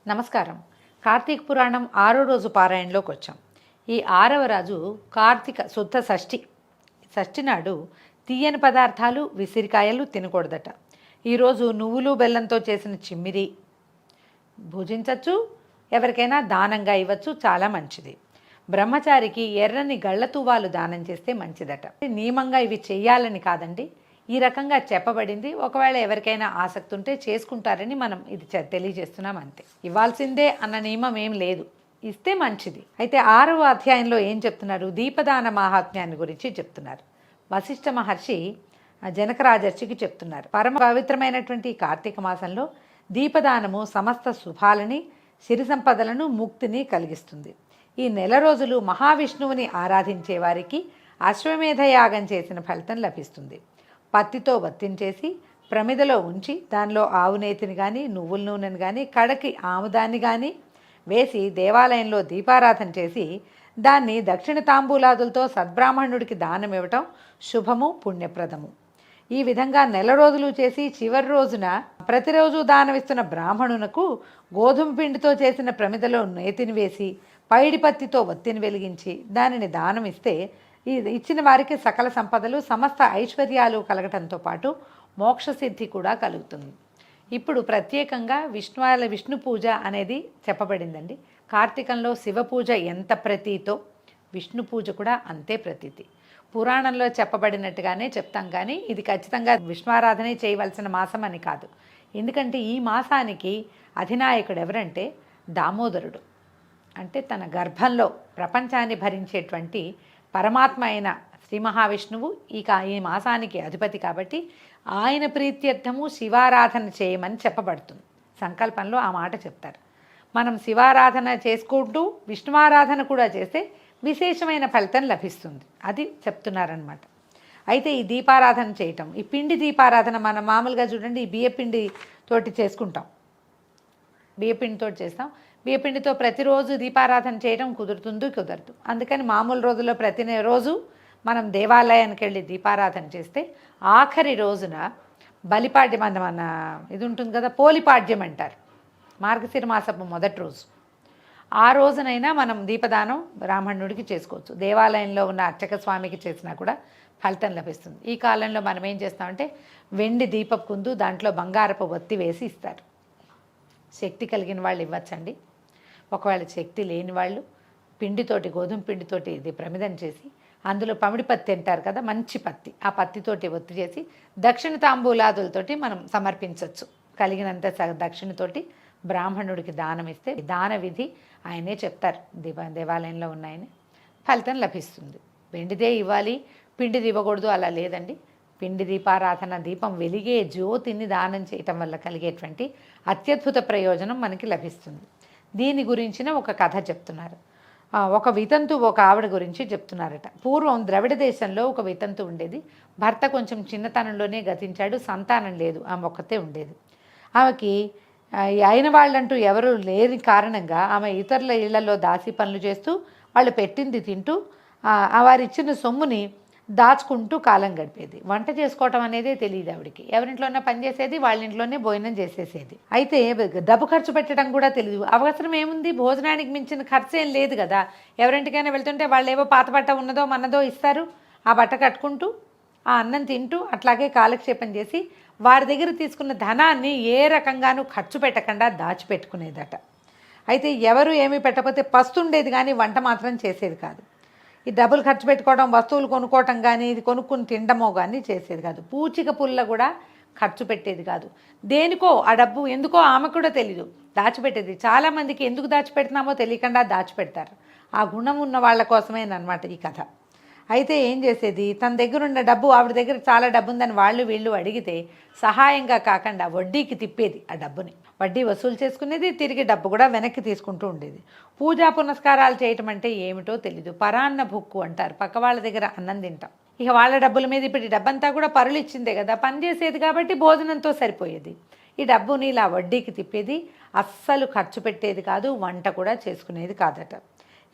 నమస్కారం. కార్తీక పురాణం 6వ రోజు పారాయణలోకి వచ్చాం. ఈ 6వ రాజు కార్తీక శుద్ధ షష్ఠి. షష్ఠి నాడు తీయని పదార్థాలు, విసిరికాయలు తినకూడదట. ఈరోజు నువ్వులు బెల్లంతో చేసిన చిమ్మిరి భుజించవచ్చు, ఎవరికైనా దానంగా ఇవ్వచ్చు, చాలా మంచిది. బ్రహ్మచారికి ఎర్రని గళ్ళ తువ్వాలు దానం చేస్తే మంచిదట. నియమంగా ఇవి చెయ్యాలని కాదండి, ఈ రకంగా చెప్పబడింది. ఒకవేళ ఎవరికైనా ఆసక్తి ఉంటే చేసుకుంటారని మనం ఇది తెలియజేస్తున్నాం అంతే. ఇవ్వాల్సిందే అన్న నియమం ఏం లేదు, ఇస్తే మంచిది. అయితే 6వ అధ్యాయంలో ఏం చెప్తున్నారు? దీపదాన మహాత్మ్యాన్ని గురించి చెప్తున్నారు. వశిష్ఠ మహర్షి జనకరాజర్షికి చెప్తున్నారు. పరమ పవిత్రమైనటువంటి కార్తీక మాసంలో దీపదానము సమస్త శుభాలని, సిరి సంపదలను, ముక్తిని కలిగిస్తుంది. ఈ నెల రోజులు మహావిష్ణువుని ఆరాధించే వారికి అశ్వమేధ యాగం చేసిన ఫలితం లభిస్తుంది. పత్తితో వత్తించేసి ప్రమిదలో ఉంచి దానిలో ఆవు నేతిని కానీ, నువ్వుల నూనెని కానీ, కడకి ఆముదాన్ని కానీ వేసి దేవాలయంలో దీపారాధన చేసి దాన్ని దక్షిణ తాంబూలాదులతో సద్బ్రాహ్మణుడికి దానం ఇవ్వటం శుభము, పుణ్యప్రదము. ఈ విధంగా నెల రోజులు చేసి చివరి రోజున ప్రతిరోజు దానమిస్తున్న బ్రాహ్మణునకు గోధుమ పిండితో చేసిన ప్రమిదలో నేతిని వేసి పైడి పత్తితో వత్తిని వెలిగించి దానిని దానం ఇస్తే ఇచ్చిన వారికి సకల సంపదలు, సమస్త ఐశ్వర్యాలు కలగటంతో పాటు మోక్షసిద్ధి కూడా కలుగుతుంది. ఇప్పుడు ప్రత్యేకంగా విష్ణు పూజ అనేది చెప్పబడిందండి. కార్తీకంలో శివ పూజ ఎంత ప్రతీతో విష్ణు పూజ కూడా అంతే ప్రతీతి. పురాణంలో చెప్పబడినట్టుగానే చెప్తాం, కానీ ఇది ఖచ్చితంగా విష్ణువారాధనే చేయవలసిన మాసం అని కాదు. ఎందుకంటే ఈ మాసానికి అధినాయకుడు ఎవరంటే దామోదరుడు. అంటే తన గర్భంలో ప్రపంచాన్ని భరించేటువంటి పరమాత్మ అయిన శ్రీ మహావిష్ణువు ఈ మాసానికి అధిపతి కాబట్టి ఆయన ప్రీత్యర్థము శివారాధన చేయమని చెప్పబడుతుంది. సంకల్పంలో ఆ మాట చెప్తారు. మనం శివారాధన చేసుకుంటూ విష్ణువారాధన కూడా చేస్తే విశేషమైన ఫలితం లభిస్తుంది, అది చెప్తున్నారనమాట. అయితే ఈ దీపారాధన చేయటం, ఈ పిండి దీపారాధన మనం మామూలుగా చూడండి, ఈ బియ్యపిండి తోటి చేసుకుంటాం, బియ్యపిండితో చేస్తాం. బియ్యపిండితో ప్రతిరోజు దీపారాధన చేయడం కుదరదు. అందుకని మామూలు రోజుల్లో ప్రతిరోజు మనం దేవాలయానికి వెళ్ళి దీపారాధన చేస్తే ఆఖరి రోజున బలిపాడ్యం మన ఇది ఉంటుంది కదా, పోలిపాడ్యం అంటారు, మార్గశిర మాసపు మొదటి రోజు. ఆ రోజునైనా మనం దీపదానం బ్రాహ్మణుడికి చేసుకోవచ్చు. దేవాలయంలో ఉన్న అర్చక స్వామికి చేసినా కూడా ఫలితం లభిస్తుంది. ఈ కాలంలో మనం ఏం చేస్తామంటే వెండి దీపపు కుందు, దాంట్లో బంగారపు ఒత్తి వేసి ఇస్తారు. శక్తి కలిగిన వాళ్ళు ఇవ్వచ్చండి. ఒకవేళ శక్తి లేని వాళ్ళు పిండితోటి, గోధుమ పిండితోటి ఇది ప్రమిదం చేసి అందులో పమిడి పత్తి అంటారు కదా, మంచి పత్తి, ఆ పత్తితోటి ఒత్తి చేసి దక్షిణ తాంబూలాదులతోటి మనం సమర్పించవచ్చు. కలిగినంత దక్షిణతోటి బ్రాహ్మణుడికి దానం ఇస్తే దాన విధి ఆయనే చెప్తారు, దేవాలయంలో ఉన్నాయని, ఫలితం లభిస్తుంది. వెండిదే ఇవ్వాలి, పిండిది ఇవ్వకూడదు అలా లేదండి. పిండి దీపారాధన, దీపం వెలిగే జ్యోతిని దానం చేయటం వల్ల కలిగేటువంటి అత్యద్భుత ప్రయోజనం మనకి లభిస్తుంది. దీని గురించిన ఒక కథ చెప్తున్నారు. ఒక వితంతు ఒక ఆవిడ గురించి చెప్తున్నారట. పూర్వం ద్రవిడ దేశంలో ఒక వితంతు ఉండేది. భర్త కొంచెం చిన్నతనంలోనే గతించాడు, సంతానం లేదు, ఆమె ఒక్కతే ఉండేది. ఆమెకి అయిన వాళ్ళంటూ ఎవరు లేని కారణంగా ఆమె ఇతరుల ఇళ్లలో దాసి పనులు చేస్తూ వాళ్ళు పెట్టింది తింటూ వారిచ్చిన సొమ్ముని దాచుకుంటూ కాలం గడిపేది. వంట చేసుకోవటం అనేదే తెలియదు ఆవిడికి. ఎవరింట్లోనే పనిచేసేది, వాళ్ళ ఇంట్లోనే భోజనం చేసేసేది. అయితే డబ్బు ఖర్చు పెట్టడం కూడా తెలియదు. అవసరం ఏముంది, భోజనానికి మించిన ఖర్చు ఏం లేదు కదా. ఎవరింటికైనా వెళ్తుంటే వాళ్ళు ఏవో పాత బట్ట ఉన్నదో మనదో ఇస్తారు, ఆ బట్ట కట్టుకుంటూ ఆ అన్నం తింటూ అట్లాగే కాలక్షేపం చేసి వారి దగ్గర తీసుకున్న ధనాన్ని ఏ రకంగానూ ఖర్చు పెట్టకుండా దాచిపెట్టుకునేదట. అయితే ఎవరు ఏమీ పెట్టకపోతే పస్తుండేది, కానీ వంట మాత్రం చేసేది కాదు. ఈ డబ్బులు ఖర్చు పెట్టుకోవడం, వస్తువులు కొనుక్కోవటం కానీ, ఇది కొనుక్కుని తినడమో కానీ చేసేది కాదు. పూచిక పుల్ల కూడా ఖర్చు పెట్టేది కాదు. దేనికో ఆ డబ్బు ఎందుకో ఆమె కూడా తెలీదు, దాచిపెట్టేది. చాలామందికి ఎందుకు దాచిపెడుతున్నామో తెలియకుండా దాచిపెడతారు. ఆ గుణం ఉన్న వాళ్ళ కోసమేనమాట ఈ కథ. అయితే ఏం చేసేది, తన దగ్గర ఉన్న డబ్బు, ఆవిడ దగ్గర చాలా డబ్బు ఉందని వాళ్ళు వీళ్ళు అడిగితే సహాయంగా కాకుండా వడ్డీకి తిప్పేది. ఆ డబ్బుని వడ్డీ వసూలు చేసుకునేది, తిరిగి డబ్బు కూడా వెనక్కి తీసుకుంటూ ఉండేది. పూజా పునస్కారాలు చేయటం అంటే ఏమిటో తెలీదు. పరాన్న భుక్కు అంటారు, పక్క వాళ్ళ దగ్గర అన్నం తింటాం. ఇక వాళ్ళ డబ్బుల మీద ఇప్పుడు ఈ డబ్బంతా కూడా పరులు ఇచ్చిందే కదా, పనిచేసేది కాబట్టి భోజనంతో సరిపోయేది. ఈ డబ్బుని ఇలా వడ్డీకి తిప్పేది, అస్సలు ఖర్చు పెట్టేది కాదు, వంట కూడా చేసుకునేది కాదట.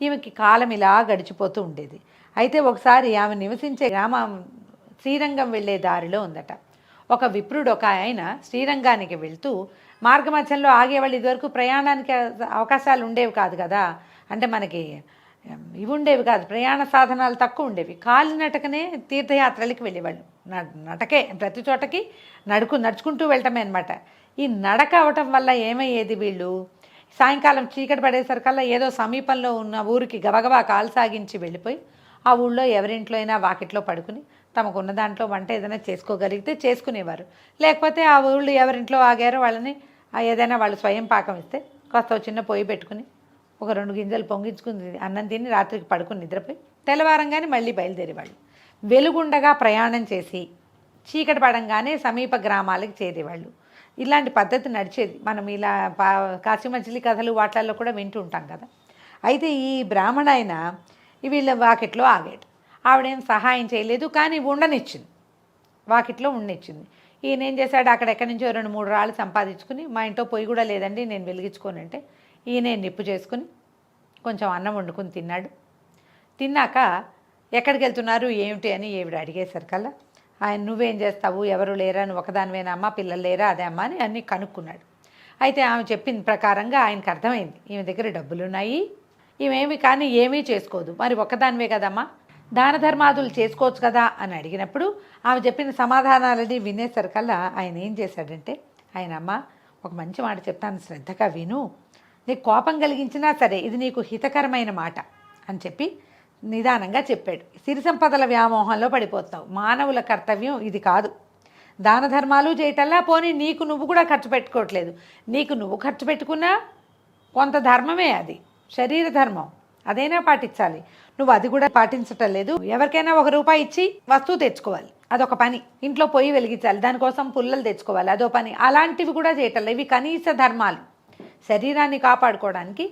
ఈమెకి కాలం ఇలా గడిచిపోతూ ఉండేది. అయితే ఒకసారి ఆమె నివసించే గ్రామం శ్రీరంగం వెళ్ళే దారిలో ఉందట. ఒక విప్రుడు ఒక ఆయన శ్రీరంగానికి వెళ్తూ మార్గమధ్యంలో ఆగేవాళ్ళు. ఇదివరకు ప్రయాణానికి అవకాశాలు ఉండేవి కాదు కదా, అంటే మనకి ఇవి ఉండేవి కాదు, ప్రయాణ సాధనాలు తక్కువ ఉండేవి. కాలినటకనే తీర్థయాత్రలకి వెళ్ళేవాళ్ళు. నటకే ప్రతి చోటకి నడుచుకుంటూ వెళ్ళటమే అనమాట. ఈ నడక అవటం వల్ల ఏమయ్యేది, వీళ్ళు సాయంకాలం చీకటి పడేసరికల్లా ఏదో సమీపంలో ఉన్న ఊరికి గబగబా కాలు సాగించి వెళ్ళిపోయి ఆ ఊళ్ళో ఎవరింట్లో అయినా వాకిట్లో పడుకుని తమకున్న దాంట్లో వంట ఏదైనా చేసుకోగలిగితే చేసుకునేవారు. లేకపోతే ఆ ఊళ్ళు ఎవరింట్లో ఆగారో వాళ్ళని ఏదైనా వాళ్ళు స్వయం పాకం ఇస్తే కాస్త చిన్న పొయ్యి పెట్టుకుని ఒక 2 గింజలు పొంగించుకుని అన్నం తిని రాత్రికి పడుకుని నిద్రపోయి తెల్లవారంగానే మళ్ళీ బయలుదేరేవాళ్ళు. వెలుగుండగా ప్రయాణం చేసి చీకటి పడంగానే సమీప గ్రామాలకు చేరేవాళ్ళు. ఇలాంటి పద్ధతి నడిచేది. మనం ఇలా కాశీమచిలీ కథలు వాటిల్లో కూడా వింటూ ఉంటాం కదా. అయితే ఈ బ్రాహ్మణ ఆయన వీళ్ళ వాకిట్లో ఆగాడు. ఆవిడేం సహాయం చేయలేదు, కానీ ఉండనిచ్చింది, వాకిట్లో ఉండనిచ్చింది. ఈయన ఏం చేశాడు, అక్కడెక్కడి నుంచో 2-3 రాళ్ళు సంపాదించుకుని, మా ఇంట్లో పొయ్యి కూడా లేదండి నేను వెలిగించుకొని అంటే ఈయనే నిప్పు చేసుకుని కొంచెం అన్నం వండుకుని తిన్నాడు. తిన్నాక ఎక్కడికి వెళ్తున్నారు ఏమిటి అని ఈవిడ అడిగేసరికల్లా ఆయన నువ్వేం చేస్తావు, ఎవరు లేరా, నువ్వు ఒకదానివేనా అమ్మ, పిల్లలు లేరా, అదే అమ్మ అని అన్నీ కనుక్కున్నాడు. అయితే ఆమె చెప్పిన ప్రకారంగా ఆయనకు అర్థమైంది, ఈమె దగ్గర డబ్బులున్నాయి, ఈమెమి కానీ ఏమీ చేసుకోదు, మరి ఒక్కదానివే కదమ్మా, దాన ధర్మాదులు చేసుకోవచ్చు కదా అని అడిగినప్పుడు ఆమె చెప్పిన సమాధానాలని వినేసరికల్లా ఆయన ఏం చేశాడంటే, ఆయన అమ్మ ఒక మంచి మాట చెప్తాను శ్రద్ధగా విను, నీకు కోపం కలిగించినా సరే ఇది నీకు హితకరమైన మాట అని చెప్పి నిదానంగా చెప్పాడు. సిరి సంపదల వ్యామోహంలో పడిపోతావు, మానవుల కర్తవ్యం ఇది కాదు, దాన ధర్మాలు చేయటల్లా, పోనీ నీకు నువ్వు కూడా ఖర్చు పెట్టుకోవట్లేదు, నీకు నువ్వు ఖర్చు పెట్టుకున్నా కొంత ధర్మమే, అది శరీర ధర్మం, అదైనా పాటించాలి, నువ్వు అది కూడా పాటించటం లేదు. ఎవరికైనా ₹1 ఇచ్చి వస్తువు తెచ్చుకోవాలి, అదొక పని, ఇంట్లో పొయ్యి వెలిగించాలి, దానికోసం పుల్లలు తెచ్చుకోవాలి, అదో పని, అలాంటివి కూడా చేయటం, ఇవి కనీస ధర్మాలు. శరీరాన్ని కాపాడుకోవడానికి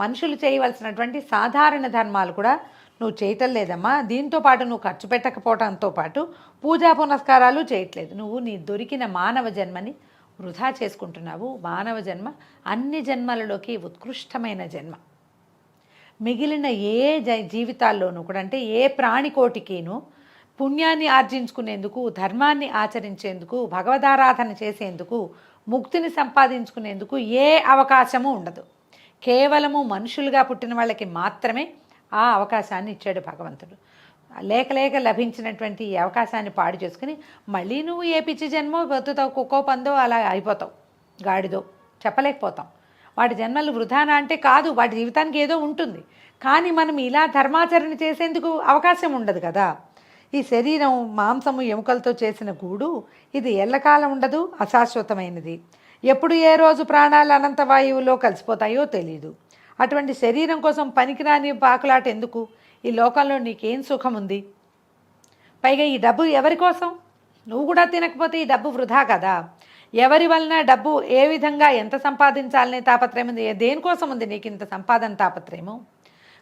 మనుషులు చేయవలసినటువంటి సాధారణ ధర్మాలు కూడా నువ్వు చేయటం లేదమ్మా. దీంతో పాటు నువ్వు ఖర్చు పెట్టకపోవడంతో పాటు పూజా పునస్కారాలు చేయట్లేదు. నువ్వు నీ దొరికిన మానవ జన్మని వృధా చేసుకుంటున్నావు. మానవ జన్మ అన్ని జన్మలలోకి ఉత్కృష్టమైన జన్మ. మిగిలిన ఏ జీవితాల్లోనూ కూడా, అంటే ఏ ప్రాణికోటికిను పుణ్యాన్ని ఆర్జించుకునేందుకు, ధర్మాన్ని ఆచరించేందుకు, భగవదారాధన చేసేందుకు, ముక్తిని సంపాదించుకునేందుకు ఏ అవకాశము ఉండదు. కేవలము మనుషులుగా పుట్టిన వాళ్ళకి మాత్రమే ఆ అవకాశాన్ని ఇచ్చాడు భగవంతుడు. లేక లభించినటువంటి ఈ అవకాశాన్ని పాడు చేసుకుని మళ్ళీ నువ్వు ఏ పిచ్చి జన్మో బతుతావు, కుక్కో పందో అలా అయిపోతావు, గాడిదో చెప్పలేకపోతాం. వాటి జన్మలు వృధానా అంటే కాదు, వాటి జీవితానికి ఏదో ఉంటుంది, కానీ మనం ఇలా ధర్మాచరణ చేసేందుకు అవకాశం ఉండదు కదా. ఈ శరీరం మాంసము ఎముకలతో చేసిన గూడు, ఇది ఎల్లకాలం ఉండదు, అశాశ్వతమైనది. ఎప్పుడు ఏ రోజు ప్రాణాలు అనంత వాయువులో కలిసిపోతాయో తెలీదు. అటువంటి శరీరం కోసం పనికిరాని పాకులాట ఎందుకు? ఈ లోకంలో నీకేం సుఖం ఉంది? పైగా ఈ డబ్బు ఎవరి కోసం? నువ్వు కూడా తినకపోతే ఈ డబ్బు వృధా కదా. ఎవరి వలన డబ్బు ఏ విధంగా ఎంత సంపాదించాలనే తాపత్రయం ఉంది, దేనికోసం ఉంది నీకు ఇంత సంపాదన తాపత్రయము?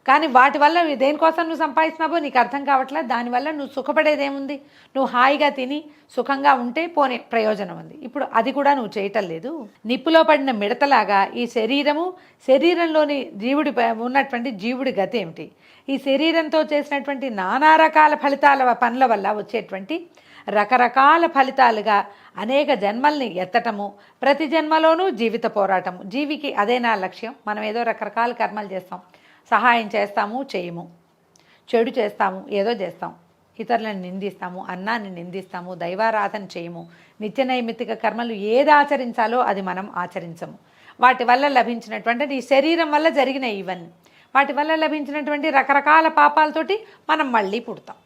కానీ వాటి వల్ల దేనికోసం నువ్వు సంపాదిస్తున్నావో నీకు అర్థం కావట్లేదు. దానివల్ల నువ్వు సుఖపడేదేముంది? నువ్వు హాయిగా తిని సుఖంగా ఉంటే పోనీ ప్రయోజనం ఉంది. ఇప్పుడు అది కూడా నువ్వు చేయటం లేదు. నిప్పులో పడిన మిడతలాగా ఈ శరీరంలోని జీవుడి ఉన్నటువంటి జీవుడి గతి ఏమిటి? ఈ శరీరంతో చేసినటువంటి నానా రకాల ఫలితాల పనుల వల్ల వచ్చేటువంటి రకరకాల ఫలితాలుగా అనేక జన్మల్ని ఎత్తటము, ప్రతి జన్మలోనూ జీవిత పోరాటము. జీవికి అదే నా లక్ష్యం. మనం ఏదో రకరకాల కర్మలు చేస్తాం, సహాయం చేస్తాము, చేయము, చెడు చేస్తాము, ఏదో చేస్తాం, ఇతరులను నిందిస్తాము, అన్నాన్ని నిందిస్తాము, దైవారాధన చేయము, నిత్య నైమిత్తిక కర్మలు ఏది ఆచరించాలో అది మనం ఆచరించము. వాటి వల్ల లభించినటువంటి ఈ శరీరం వల్ల జరిగిన ఇవన్నీ, వాటి వల్ల లభించినటువంటి రకరకాల పాపాలతోటి మనం మళ్ళీ పుడతాం.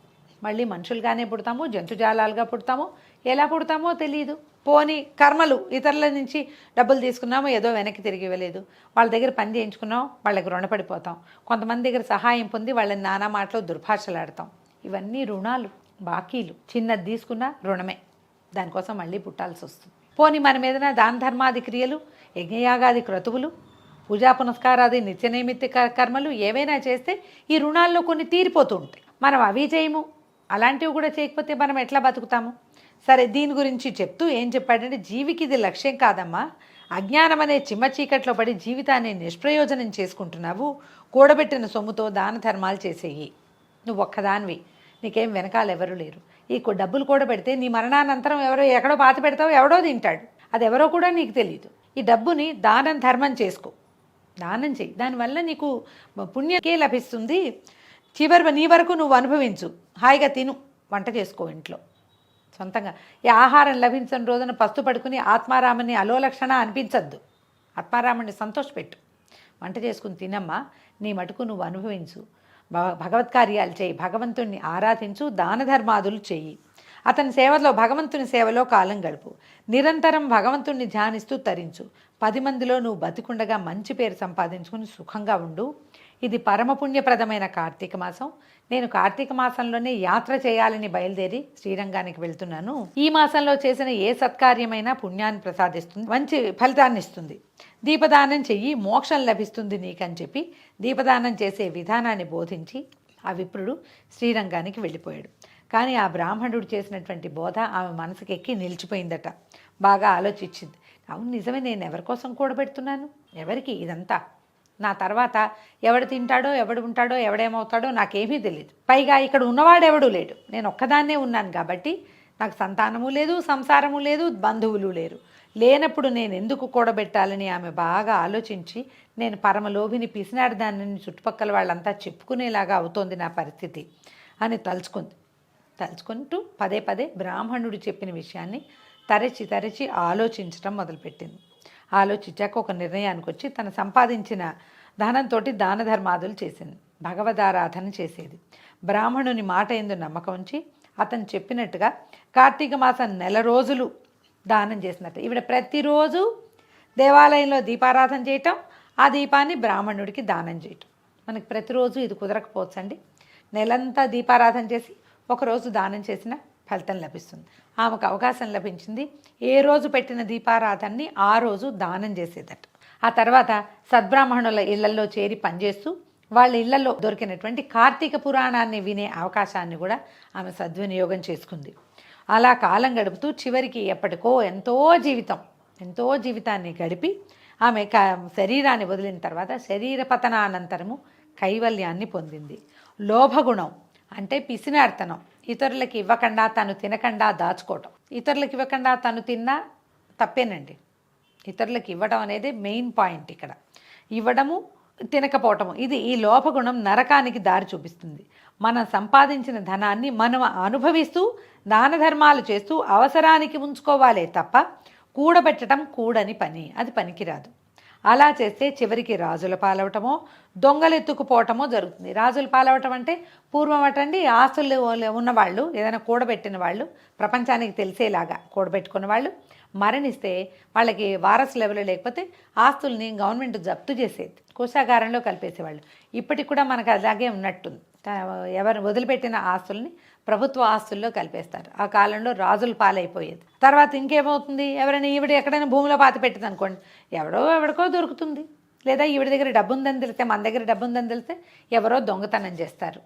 మళ్ళీ మనుషులుగానే పుడతాము, జంతుజాలాలుగా పుడతాము, ఎలా పుడతామో తెలియదు. పోని కర్మలు, ఇతరుల నుంచి డబ్బులు తీసుకున్నాము, ఏదో వెనక్కి తిరిగి ఇవ్వలేదు, వాళ్ళ దగ్గర పని చేయించుకున్నాం, వాళ్ళకి రుణపడిపోతాం, కొంతమంది దగ్గర సహాయం పొంది వాళ్ళని నానా మాటలో దుర్భాషలాడతాం. ఇవన్నీ రుణాలు, బాకీలు. చిన్నది తీసుకున్నా రుణమే, దానికోసం మళ్ళీ పుట్టాల్సి వస్తుంది. పోని మన మీదన దాన ధర్మాది క్రియలు, యజ్ఞయాగాది క్రతువులు, పూజా పునస్కారాది నిత్యనైమిత్తిక కర్మలు ఏవైనా చేస్తే ఈ రుణాల్లో కొన్ని తీరిపోతూ ఉంటాయి. మనం అవి చేయము, అలాంటివి కూడా చేయకపోతే మనం ఎట్లా బతుకుతాము? సరే, దీని గురించి చెప్తూ ఏం చెప్పాడంటే, జీవికి ఇది లక్ష్యం కాదమ్మా, అజ్ఞానం అనే చిమ్మ చీకట్లో పడి జీవితాన్ని నిష్ప్రయోజనం చేసుకుంటున్నావు. కూడబెట్టిన సొమ్ముతో దాన ధర్మాలు చేసేయి. నువ్వు ఒక్కదానివి, నీకేం వెనకాల ఎవరు లేరు. ఈ డబ్బులు కూడా పెడితే నీ మరణానంతరం ఎవరో ఎక్కడో పాతి పెడతావు, ఎవడో తింటాడు. అది ఎవరో కూడా నీకు తెలియదు. ఈ డబ్బుని దానం ధర్మం చేసుకో, దానం చెయ్యి. దానివల్ల నీకు పుణ్యకే లభిస్తుంది. చివరి నీ వరకు నువ్వు అనుభవించు, హాయిగా తిను, వంట చేసుకో ఇంట్లో సొంతంగా. ఈ ఆహారం లభించని రోజున పస్తు పడుకుని ఆత్మారాముని అలోలక్షణ అనిపించద్దు. ఆత్మారాముని సంతోషపెట్టు, వంట చేసుకుని తినమ్మా, నీ మటుకు నువ్వు అనుభవించు, భగవత్కార్యాలు చేయి, భగవంతుణ్ణి ఆరాధించు, దాన ధర్మాదులు చెయ్యి, అతని సేవలో భగవంతుని సేవలో కాలం గడుపు, నిరంతరం భగవంతుణ్ణి ధ్యానిస్తూ తరించు, 10 మందిలో నువ్వు బతికుండగా మంచి పేరు సంపాదించుకుని సుఖంగా ఉండు. ఇది పరమపుణ్యప్రదమైన కార్తీక మాసం. నేను కార్తీక మాసంలోనే యాత్ర చేయాలని బయలుదేరి శ్రీరంగానికి వెళ్తున్నాను. ఈ మాసంలో చేసిన ఏ సత్కార్యమైనా పుణ్యాన్ని ప్రసాదిస్తుంది, మంచి ఫలితాన్ని ఇస్తుంది. దీపదానం చెయ్యి, మోక్షం లభిస్తుంది నీకని చెప్పి దీపదానం చేసే విధానాన్ని బోధించి ఆ విప్రుడు శ్రీరంగానికి వెళ్ళిపోయాడు. కానీ ఆ బ్రాహ్మణుడు చేసినటువంటి బోధ ఆమె మనసుకి ఎక్కి నిలిచిపోయిందట. బాగా ఆలోచించింది. అవును, నిజమే, నేను ఎవరి కోసం కూడబెడుతున్నాను, ఎవరికి ఇదంతా? నా తర్వాత ఎవడు తింటాడో, ఎవడు ఉంటాడో, ఎవడేమవుతాడో నాకేమీ తెలియదు. పైగా ఇక్కడ ఉన్నవాడెవడూ లేడు, నేను ఒక్కదాన్నే ఉన్నాను కాబట్టి నాకు సంతానము లేదు, సంసారము లేదు, బంధువులు లేరు. లేనప్పుడు నేను ఎందుకు కూడబెట్టాలని ఆమె బాగా ఆలోచించి, నేను పరమలోభిని, పిసినాడు దానిని చుట్టుపక్కల వాళ్ళంతా చెప్పుకునేలాగా అవుతోంది నా పరిస్థితి అని తలుచుకుంటూ పదే పదే బ్రాహ్మణుడు చెప్పిన విషయాన్ని తరచి ఆలోచించడం మొదలుపెట్టింది. ఆలోచించాక ఒక నిర్ణయానికి వచ్చి తను సంపాదించిన ధనంతో దాన ధర్మాదులు చేసింది, భగవదారాధన చేసేది. బ్రాహ్మణుని మాట ఎందు నమ్మకం ఉంచి అతను చెప్పినట్టుగా కార్తీక మాసం 4 రోజులు దానం చేసినట్టు ఈవిడ ప్రతిరోజు దేవాలయంలో దీపారాధన చేయటం, ఆ దీపాన్ని బ్రాహ్మణుడికి దానం చేయటం. మనకి ప్రతిరోజు ఇది కుదరకపోవచ్చండి. నెలంతా దీపారాధన చేసి ఒకరోజు దానం చేసిన ఫలితం లభిస్తుంది. ఆమెకు అవకాశం లభించింది. ఏ రోజు పెట్టిన దీపారాధనని ఆ రోజు దానం చేసేదట. ఆ తర్వాత సద్బ్రాహ్మణుల ఇళ్లలో చేరి పనిచేస్తూ వాళ్ళ ఇళ్లలో దొరికినటువంటి కార్తీక పురాణాన్ని వినే అవకాశాన్ని కూడా ఆమె సద్వినియోగం చేసుకుంది. అలా కాలం గడుపుతూ చివరికి ఎప్పటికో ఎంతో జీవితాన్ని గడిపి ఆమె శరీరాన్ని వదిలిన తర్వాత శరీర పతనానంతరము కైవల్యాన్ని పొందింది. లోభగుణం అంటే పిసినార్తనం, ఇతరులకి ఇవ్వకుండా తను తినకుండా దాచుకోవటం. ఇతరులకి ఇవ్వకుండా తను తిన్నా తప్పేనండి. ఇతరులకి ఇవ్వడం అనేది మెయిన్ పాయింట్ ఇక్కడ. ఇవ్వడము, తినకపోవటము, ఇది ఈ లోపగుణం నరకానికి దారి చూపిస్తుంది. మనం సంపాదించిన ధనాన్ని మనం అనుభవిస్తూ దాన ధర్మాలు చేస్తూ అవసరానికి ఉంచుకోవాలే తప్ప కూడబెట్టడం కూడని పని, అది పనికిరాదు. అలా చేస్తే చివరికి రాజుల పాలవటమో దొంగలెత్తుకుపోవటమో జరుగుతుంది. రాజుల పాలవటం అంటే పూర్వం అటండి ఆస్తులు ఉన్నవాళ్ళు, ఏదైనా కూడబెట్టిన వాళ్ళు, ప్రపంచానికి తెలిసేలాగా కూడబెట్టుకున్న వాళ్ళు మరణిస్తే వాళ్ళకి వారసులు ఎవరు లేకపోతే ఆస్తుల్ని గవర్నమెంట్ జప్తు చేసేది, కోశాగారంలో కలిపేసేవాళ్ళు. ఇప్పటికి కూడా మనకు అలాగే ఉన్నట్టుంది. ఎవరు వదిలిపెట్టిన ఆస్తుల్ని ప్రభుత్వ ఆస్తుల్లో కలిపేస్తారు. ఆ కాలంలో రాజుల పాలైపోయేది. తర్వాత ఇంకేమవుతుంది, ఎవరైనా ఈవిడ ఎక్కడైనా భూమిలో పాతి పెట్టింది అనుకోండి, ఎవడికో దొరుకుతుంది. లేదా ఈవిడ దగ్గర డబ్బు ఉందని తెలిస్తే, మన దగ్గర డబ్బు ఉందని తెలిస్తే ఎవరో దొంగతనం చేస్తారు.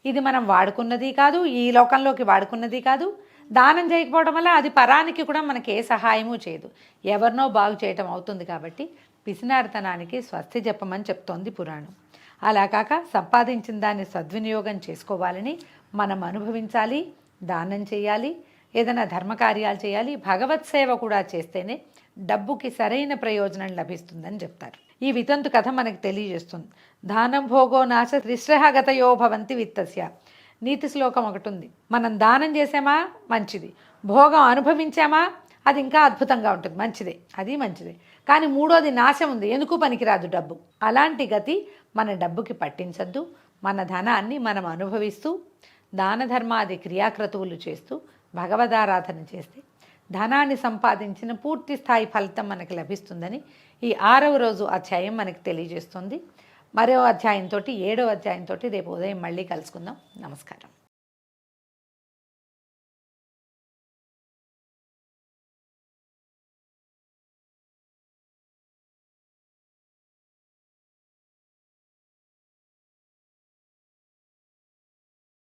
ఇది మనం వాడుకున్నది కాదు, ఈ లోకంలోకి వాడుకున్నది కాదు. దానం చేయకపోవడం వల్ల అది పరానికి కూడా మనకి ఏ సహాయము చేయదు, ఎవరినో బాగు చేయటం అవుతుంది. కాబట్టి పిసినారితనానికి స్వస్తి చెప్పమని చెప్తోంది పురాణం. అలా కాక సంపాదించిన దాన్ని సద్వినియోగం చేసుకోవాలని మనం అనుభవించాలి, దానం చేయాలి, ఏదైనా ధర్మకార్యాలు చేయాలి. భగవత్ సేవ కూడా చేస్తేనే డబ్బుకి సరైన ప్రయోజనం లభిస్తుందని చెప్తారు. ఈ వితంతు కథ మనకు తెలియజేస్తుంది. దానం భోగో నాశ త్రిశ్రహగతయో భవంతి విత్తస్య. నీతి శ్లోకం ఒకటి ఉంది. మనం దానం చేసామా మంచిది, భోగం అనుభవించామా అది ఇంకా అద్భుతంగా ఉంటుంది, మంచిదే, అది మంచిదే. కానీ మూడోది నాశం ఉంది, ఎందుకు పనికిరాదు డబ్బు. అలాంటి గతి మన డబ్బుకి పట్టించద్దు. మన ధనాన్ని మనం అనుభవిస్తూ దాన ధర్మాది క్రియాక్రతువులు చేస్తూ భగవదారాధన చేస్తే ధనాన్ని సంపాదించిన పూర్తి స్థాయి ఫలితం మనకి లభిస్తుందని ఈ 6వ రోజు అధ్యాయం మనకి తెలియజేస్తుంది. మరో అధ్యాయంతో 7వ అధ్యాయంతో రేపు ఉదయం మళ్ళీ కలుసుకుందాం. నమస్కారం.